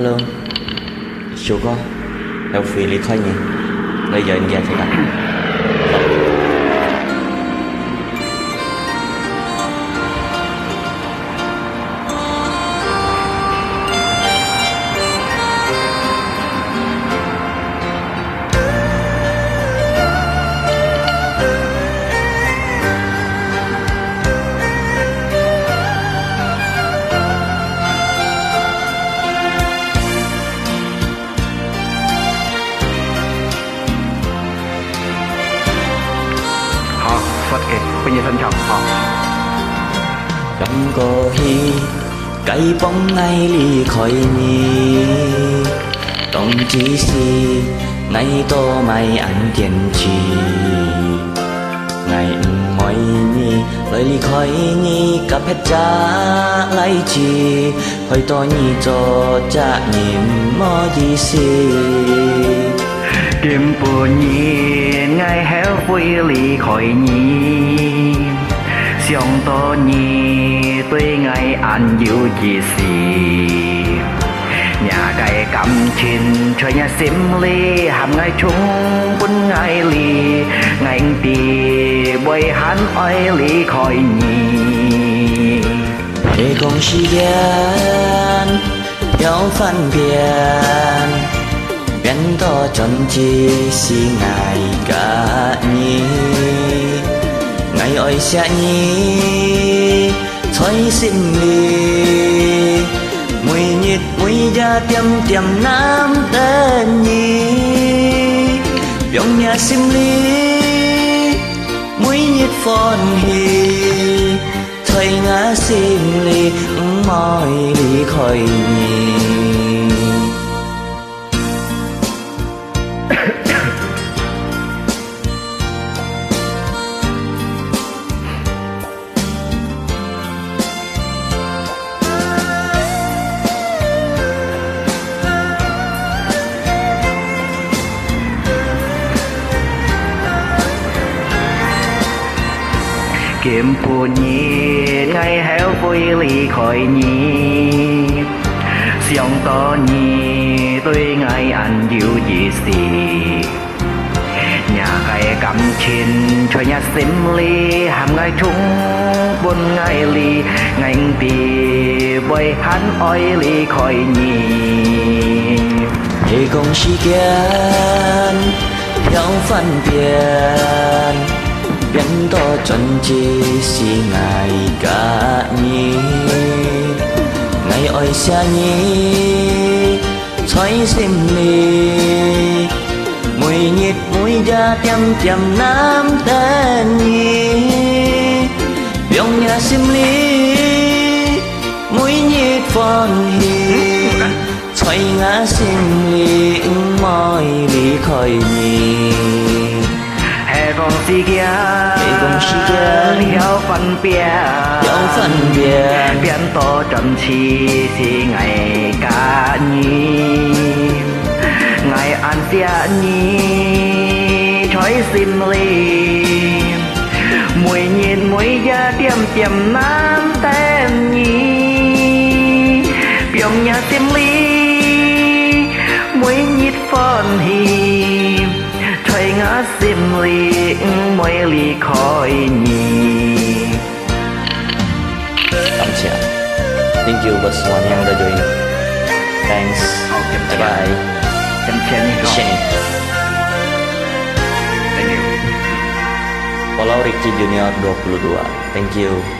Alo, chú con, em phi lý khơi nhỉ? Bây giờ anh nghe thế nào? Phật kể bây giờ thân trọng họ Trong có khi cây bóng ngay ly khỏi nhì Tổng chỉ si ngay tô mày ăn tiền trì Ngày mọi nhì lời ly khỏi nhì cặp hết cha lấy chi Hỏi to nhì cho cha nhìn mò gì si Kiếm bùa nhìn ngày héo vui lì khỏi nhì Xiong to nhì tuy ngày ăn dịu gì xì Nhà cây cầm chín cho nhà xím ly hàm ngày chung quân ngày lì Ngày tì bơi hắn oi lì khỏi nhì Để con si gian theo phân biệt Biến to chân chi si ngày cả nhì Ngày ơi xa nhì Thôi xin lì Mùi nhịt mùi da tiêm tiêm nam tên nhì Biong nhà xin lì Mùi nhịt phòn hì Thôi ngã xin lì Mỏi lì khỏi nhì Kiếm phù nhì ngày héo vui lì khỏi nhì Xiong to nhì tôi ngày ăn dịu gì xì Nhà cây cầm chín cho nhà xím ly hàm ngày chung buồn ngày lì Ngành tì bơi hắn oi lì khỏi nhì Để con si gian theo phân biệt Biến to chân chi si ngày cả nhì Ngày ơi xa nhì Thôi xin lì Mùi nhịt mùi da tiêm tiêm nam tên nhì Biong nhà xin lì Mùi nhịt phòn hì Thôi ngã xin lì mỏi lì khỏi nhì con si kia theo phân biệt biến to trầm chi si ngày cả nhì ngày ăn xia nhì chói xin lì mùi nhìn mùi da tiêm tiêm nam tem nhì biong nhà tiêm ly mùi nhít phòn hì Thôi ngã xìm lì môi lì khỏi nhì Cảm Thank you buat semuanya yang udah join. Thanks. Bye bye. Shane. Follow Ricky Junior 22. Thank you.